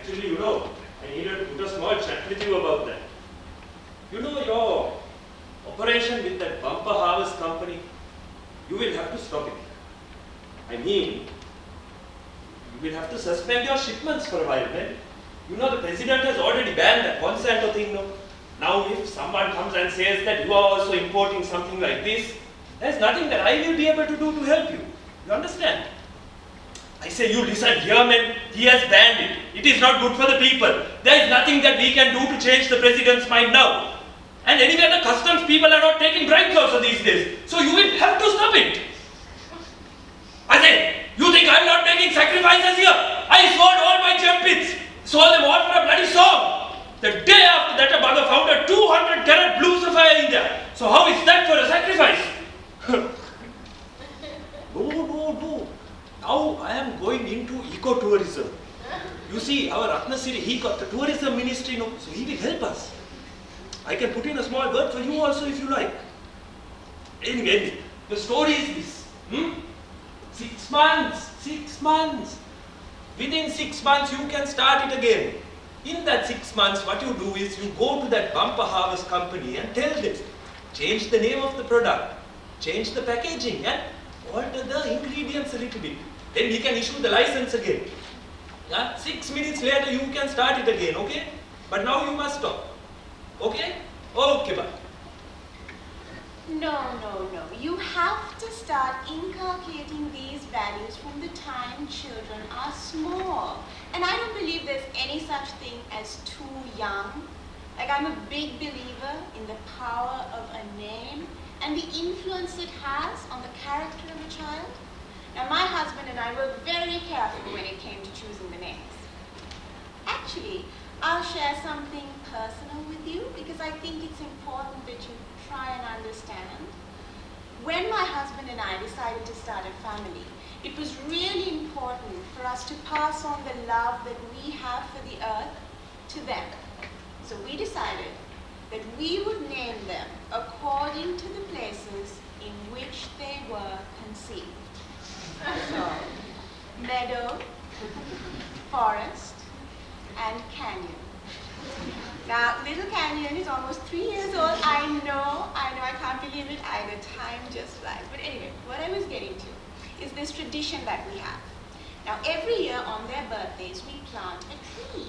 Actually, I needed to put a small chat with you about that. Your operation with that bumper harvest company, you will have to stop it. I mean, you will have to suspend your shipments for a while, then. The president has already banned that Monsanto thing, no? Now, if someone comes and says that you are also importing something like this, there's nothing that I will be able to do to help you. You understand? I say, you listen here, man. He has banned it. It is not good for the people. There is nothing that we can do to change the president's mind now. And anyway, the customs people are not taking bribes also these days. So you will have to stop it. I say, you think I'm not making sacrifices here? I sold all my jump pits. Sold them all for a bloody song. The day after that, a mother found a 200-carat blue sapphire in there. So how is that for a sacrifice? No. Now I am going into ecotourism. You see, our Ratnasiri, he got the tourism ministry, so he will help us. I can put in a small word for you also if you like. Anyway, the story is this. 6 months. 6 months. Within 6 months, you can start it again. In that 6 months, what you do is you go to that bumper harvest company and tell them, change the name of the product, change the packaging, and alter the ingredients a little bit. Then we can issue the license again. 6 minutes later, you can start it again, okay? But now you must stop. Okay? Okay, bye. No. You have to start inculcating these values from the time children are small. And I don't believe there's any such thing as too young. Like, I'm a big believer in the power of a name and the influence it has on the character of a child. Now, my husband and I were very careful when it came to choosing the names. Actually, I'll share something personal with you because I think it's important that you try and understand. When my husband and I decided to start a family, it was really important for us to pass on the love that we have for the earth to them. So we decided that we would name them according to the places in which they were conceived. So, meadow, forest, and canyon. Now, little Canyon is almost 3 years old. I know, I can't believe it either. Time just flies. But anyway, what I was getting to is this tradition that we have. Now, every year on their birthdays, we plant a tree.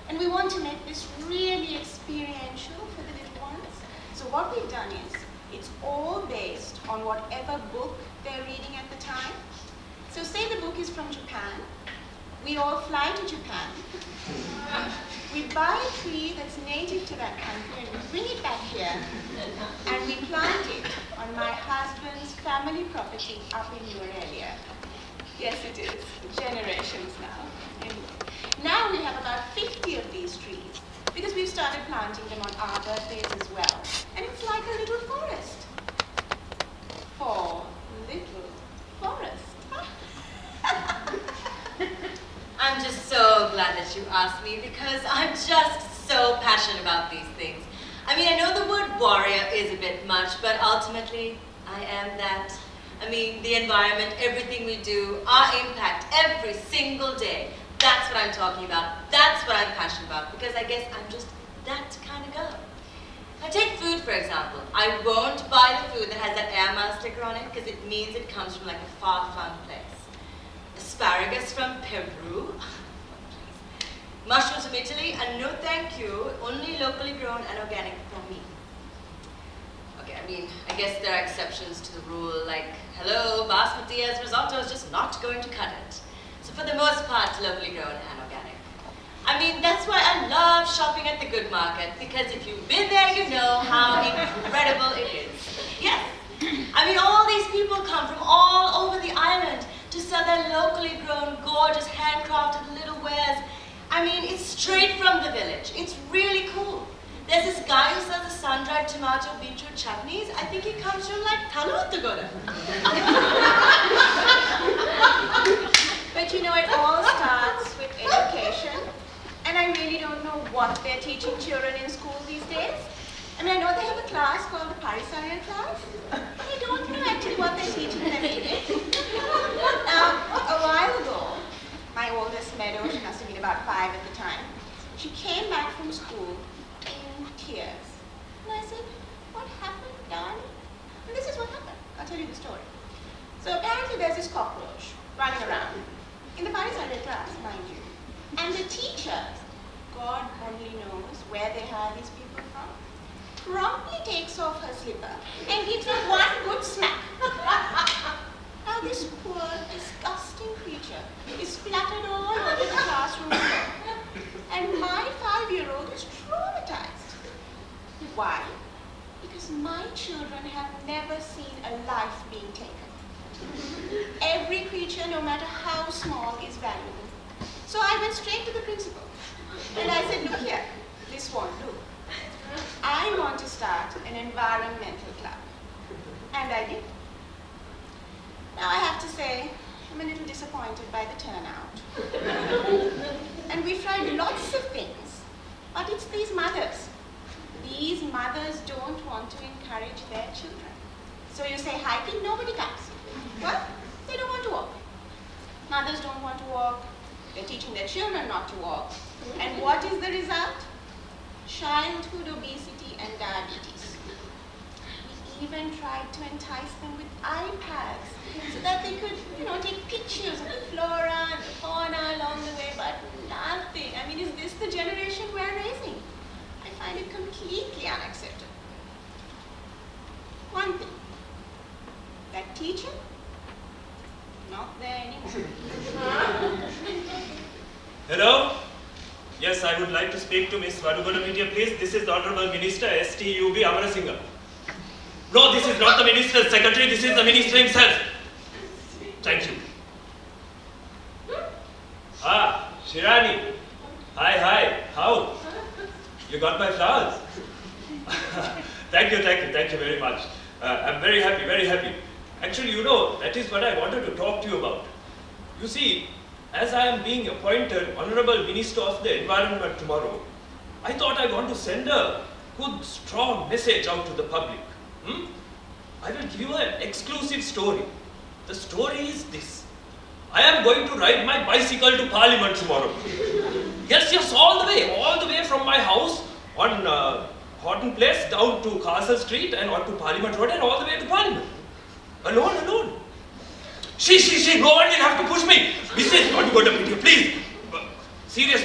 And we want to make this really experiential for the little ones. So what we've done is, it's all based on whatever book they're reading at the time. So say the book is from Japan. We all fly to Japan. We buy a tree that's native to that country and we bring it back here and we plant it on my husband's family property up in Aurelia. Yes, it is. Generations now. Anyway. Now we have about 50 of these trees because we've started planting them on our birthdays as well. And it's like a little forest. 4 little forests. I'm just so glad that you asked me because I'm just so passionate about these things. I mean, I know the word warrior is a bit much, but ultimately, I am that. I mean, the environment, everything we do, our impact every single day. That's what I'm talking about. That's what I'm passionate about because I guess I'm just that kind of girl. Now take food, for example. I won't buy the food that has that air mile sticker on it because it means it comes from like a far-flung place. Asparagus from Peru, mushrooms from Italy, and no thank you, only locally grown and organic for me. Okay, I mean, I guess there are exceptions to the rule, like, hello, basmati as risotto is just not going to cut it. So for the most part, locally grown and organic. I mean, that's why I love shopping at the good market, because if you've been there, you know how incredible it is. Yes, I mean, all these people come from all over the island to sell their locally grown, gorgeous, handcrafted little wares. I mean, it's straight from the village. It's really cool. There's this guy who sells the sun-dried tomato beetroot chutneys. I think he comes from like Taluatagoda. But you know, it all starts with education. And I really don't know what they're teaching children in school these days. I mean, I know they have a class called the Parisarya class, but I don't know actually what they're teaching them in it. Now, a while ago, my oldest Meadows. She must have been about 5 at the time. She came back from school in tears. And I said, what happened, darling? And this is what happened. I'll tell you the story. So apparently there's this cockroach running around in the Paris Sunday class, mind you. And the teachers, God only knows where they hire these people from, promptly takes off her slipper and gives her one good smack. Now this poor, disgusting creature is splattered all over the classroom floor. And my 5-year-old is traumatized. Why? Because my children have never seen a life being taken. Every creature, no matter how small, is valuable. So I went straight to the principal. And I said, look here, this won't do. I want to start an environmental club. And I did. Now I have to say, I'm a little disappointed by the turnout. And we've tried lots of things, but it's these mothers. These mothers don't want to encourage their children. So you say hiking, nobody comes. Well, they don't want to walk. Mothers don't want to walk. They're teaching their children not to walk. And what is the result? Childhood obesity and diabetes. We even tried to entice them with iPads so that they could, take pictures of the flora and the fauna along the way, but nothing. I mean, is this the generation we're raising? I find it completely unacceptable. One thing, that teacher, not there anymore. Hello? Yes, I would like to speak to Miss Welandawe-Prematilleke, please. This is the Honorable Minister, STUB Amarasinghe. No, this is not the Minister's Secretary, this is the Minister himself. Thank you. Ah, Shirani. Hi, how? You got my flowers? Thank you very much. I'm very happy. Actually, that is what I wanted to talk to you about. You see, as I am being appointed Honorable Minister of the Environment tomorrow, I thought I want to send a good, strong message out to the public. I will give you an exclusive story. The story is this. I am going to ride my bicycle to Parliament tomorrow. Yes, all the way from my house on Horton Place down to Castle Street and on to Parliament Road and all the way to Parliament. Alone. She, no one will have to push me. Mrs. Welandawe-Prematilleke, please. Serious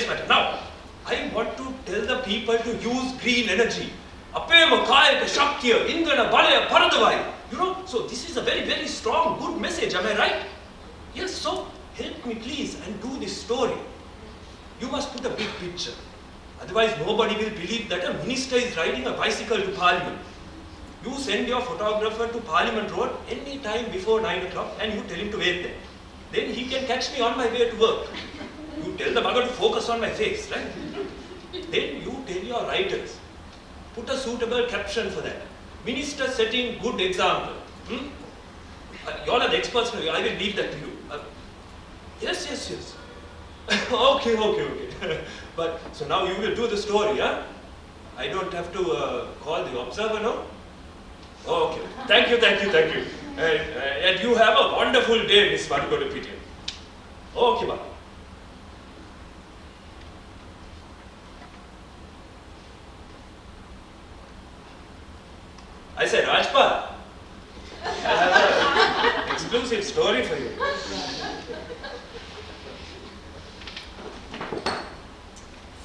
matter. Now, I want to tell the people to use green energy. Apema kayaka shakya indana balaya paradavai. So this is a very, very strong, good message. Am I right? Yes, so help me please and do this story. You must put a big picture. Otherwise, nobody will believe that a minister is riding a bicycle to Parliament. You send your photographer to Parliament Road any time before 9 o'clock and you tell him to wait there. Then he can catch me on my way to work. You tell the bugger to focus on my face, right? Then you tell your writers, put a suitable caption for that. Minister setting good example. You all are the experts now, I will leave that to you. Yes. Okay. But, so now you will do the story, huh? I don't have to call the observer, no? Okay. Thank you. And you have a wonderful day, Miss Welandawe-Prematilleke. Okay, bye. I said, Rajpal, I have an exclusive story for you.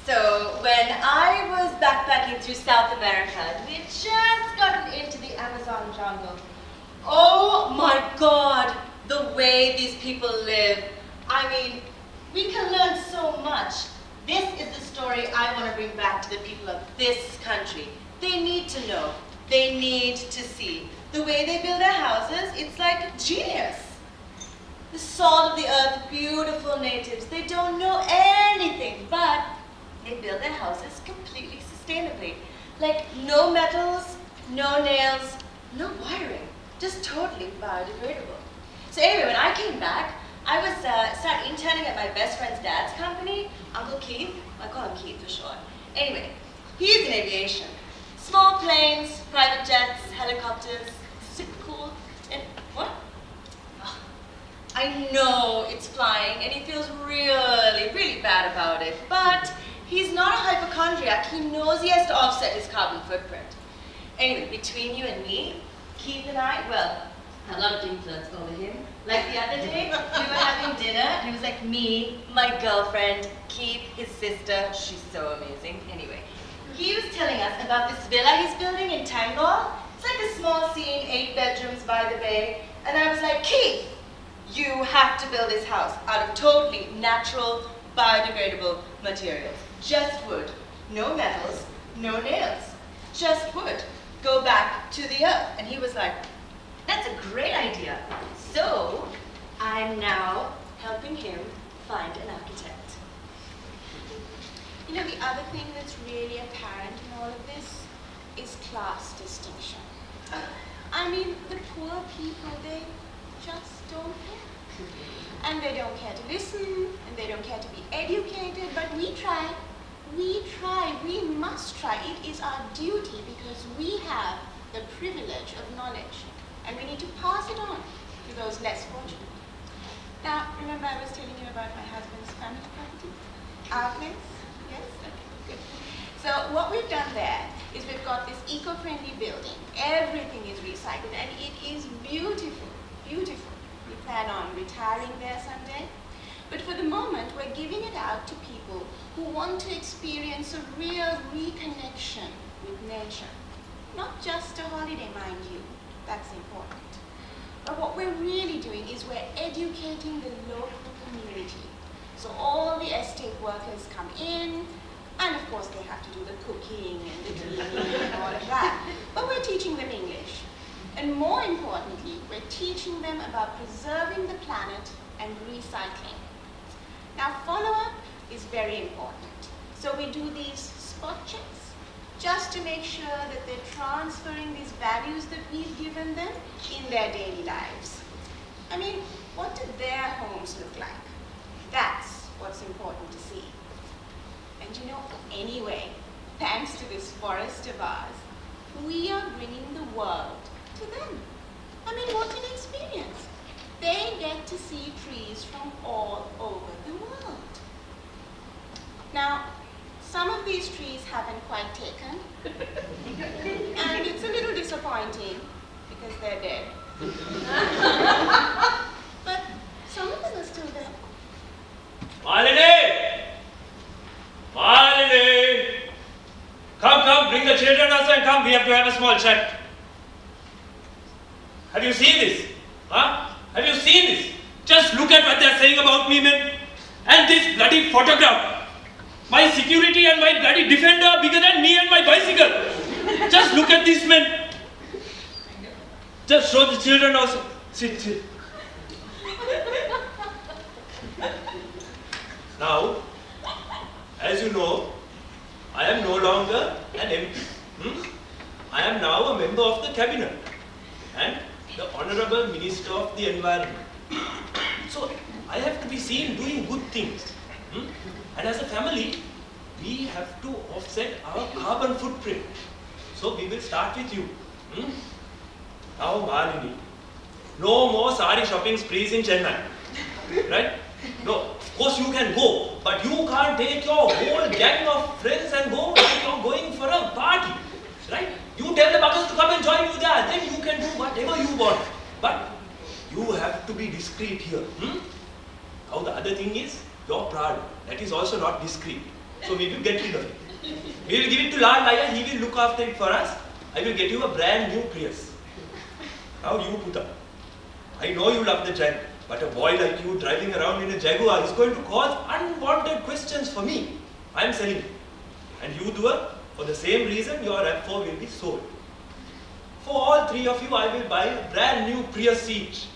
So, when I was backpacking through South America, we had just gotten into the Amazon jungle. Oh my God, the way these people live. I mean, we can learn so much. This is the story I want to bring back to the people of this country. They need to know. They need to see. The way they build their houses, it's like genius. The salt of the earth, beautiful natives. They don't know anything, but they build their houses completely sustainably. Like no metals, no nails, no wiring. Just totally biodegradable. So anyway, when I came back, I was started interning at my best friend's dad's company, Uncle Keith. I call him Keith for short. Anyway, he's in aviation. Small planes, private jets, helicopters, super cool. And what? Oh, I know it's flying and he feels really, really bad about it, but he's not a hypochondriac. He knows he has to offset his carbon footprint. Anyway, between you and me, Keith and I, well, a lot of influence over him. Like the other day, we were having dinner and it was like me, my girlfriend, Keith, his sister. She's so amazing. Anyway, he was telling us about this villa he's building in Tangor. It's like a small scene, 8 bedrooms by the bay. And I was like, Keith, you have to build this house out of totally natural, biodegradable materials. Just wood. No metals, no nails. Just wood. Go back to the earth. And he was like, that's a great idea. So, I'm now helping him find an architect. You know, the other thing that's really apparent in all of this is class distinction. I mean, the poor people, they just don't care. And they don't care to listen, and they don't care to be educated, but we try. We try. We must try. It is our duty because we have the privilege of knowledge, and we need to pass it on to those less fortunate. Now, remember I was telling you about my husband's family property? Our place? Yes? Okay, good. So what we've done there is we've got this eco-friendly building. Everything is recycled, and it is beautiful, beautiful. We plan on retiring there someday. But for the moment, we're giving it out to people who want to experience a real reconnection with nature. Not just a holiday, mind you. That's important. But what we're really doing is we're educating the local community. So all the estate workers come in, and of course they have to do the cooking and the cleaning and all of that. But we're teaching them English. And more importantly, we're teaching them about preserving the planet and recycling. Now, follow-up is very important. So we do these spot checks just to make sure that they're transferring these values that we've given them in their daily lives. I mean, what do their homes look like? That's what's important to see. And you know, anyway, thanks to this forest of ours, we are bringing the world to them. I mean, what an experience. They get to see trees from all over the world. Now, some of these trees haven't quite taken, and it's a little disappointing because they're dead. But some of them are still there. Malini! Malini! Come, bring the children also and come, we have to have a small chat. Have you seen this? Huh? Have you seen this? Just look at what they're saying about me, men. And this bloody photograph. My security and my bloody defender are bigger than me and my bicycle. Just look at these men. Just show the children also. Sit. Now, as you know, I am no longer an MP. I am now a member of the cabinet and the Honorable Minister of the Environment. So, I have to be seen doing good things. And as a family, we have to offset our carbon footprint. So, we will start with you. Now, Malini, no more sari shopping sprees in Chennai. Right? No, of course you can go, but you can't take your whole gang of friends and go like you're going for a party. Right? You tell the buggers to come and join you there, then you can do whatever you want. But you have to be discreet here. Now the other thing is your Prado. That is also not discreet. So we will get rid of it. We will give it to Lal Laya, he will look after it for us. I will get you a brand new Prius. Now you put up. I know you love the Jag, but a boy like you driving around in a Jaguar is going to cause unwanted questions for me. I am selling it. And you do it for the same reason your RAV4 will be sold. For all three of you, I will buy a brand new Prius each.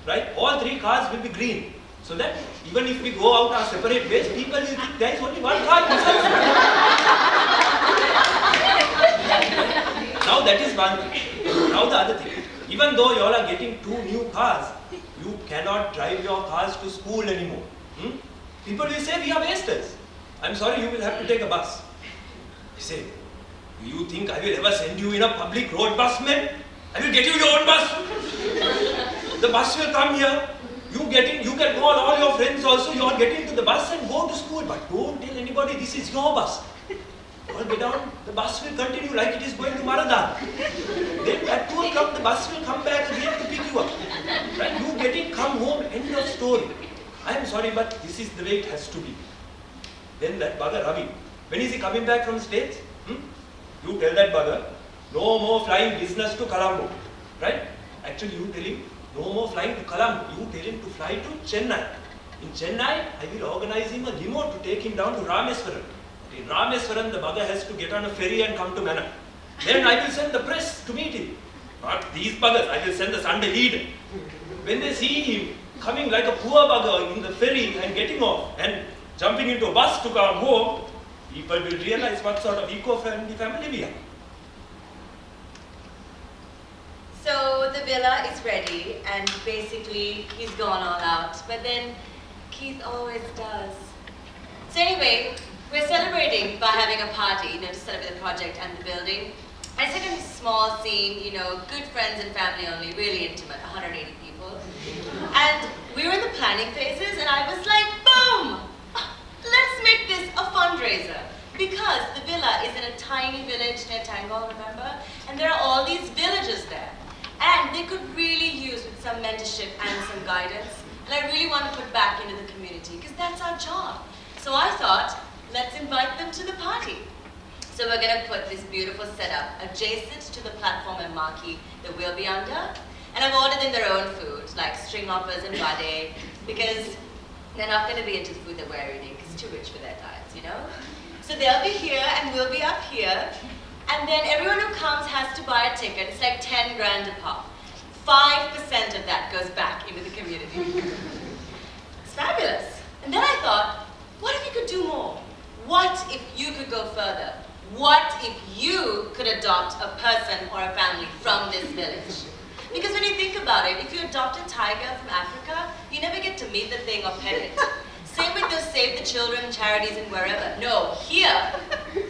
Right? All three cars will be green. So that even if we go out our separate ways, people will think there is only one car. Now that is one thing. Now the other thing. Even though you all are getting 2 new cars, you cannot drive your cars to school anymore. People will say we are wasters. I'm sorry, you will have to take a bus. You say, do you think I will ever send you in a public road bus, man? I will get you your own bus. The bus will come here. You get in, you can call all your friends also, you all get into the bus and go to school. But don't tell anybody this is your bus. You all get down, the bus will continue like it is going to Maradan. Then at 2 o'clock the bus will come back again to pick you up. Right? You get in, come home, end of story. I am sorry, but this is the way it has to be. Then that bugger Ravi, when is he coming back from the States? You tell that bugger, no more flying business to Colombo. Right? Actually, you tell him, no more flying to Colombo. You tell him to fly to Chennai. In Chennai, I will organize him a limo to take him down to Rameswaram. In Rameswaram, the bugger has to get on a ferry and come to Manor. Then I will send the press to meet him. Not these buggers, I will send the Sunday leader. When they see him coming like a poor bugger in the ferry and getting off and jumping into a bus to come home, people will realize what sort of eco-friendly family we are. So the villa is ready, and basically he's gone all out. But then Keith always does. So anyway, we're celebrating by having a party, to celebrate the project and the building. And it's like a small scene, good friends and family only, really intimate, 180 people. And we were in the planning phases, and I was like, boom! Let's make this a fundraiser. Because the villa is in a tiny village near Tangol, remember? And there are all these villages there. And they could really use with some mentorship and some guidance. And I really want to put back into the community, because that's our job. So I thought, let's invite them to the party. So we're going to put this beautiful setup adjacent to the platform and marquee that we'll be under. And I've ordered in their own food, like string hoppers and vade, because they're not going to be into the food that we're eating, because it's too rich for their diets, So they'll be here and we'll be up here. And then everyone who comes has to buy a ticket. It's like 10 grand a pop. 5% of that goes back into the community. It's fabulous. And then I thought, what if you could do more? What if you could go further? What if you could adopt a person or a family from this village? Because when you think about it, if you adopt a tiger from Africa, you never get to meet the thing or pet it. Same with those Save the Children charities and wherever. No, here,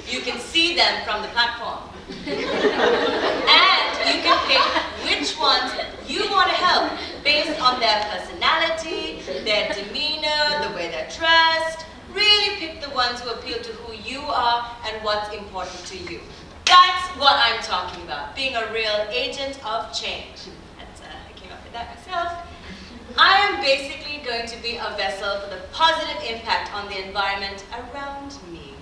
you can see them from the platform. And you can pick which ones you want to help based on their personality, their demeanor, the way they're dressed. Really pick the ones who appeal to who you are and what's important to you. That's what I'm talking about, being a real agent of change. And I came up with that myself. I am basically going to be a vessel for the positive impact on the environment around me.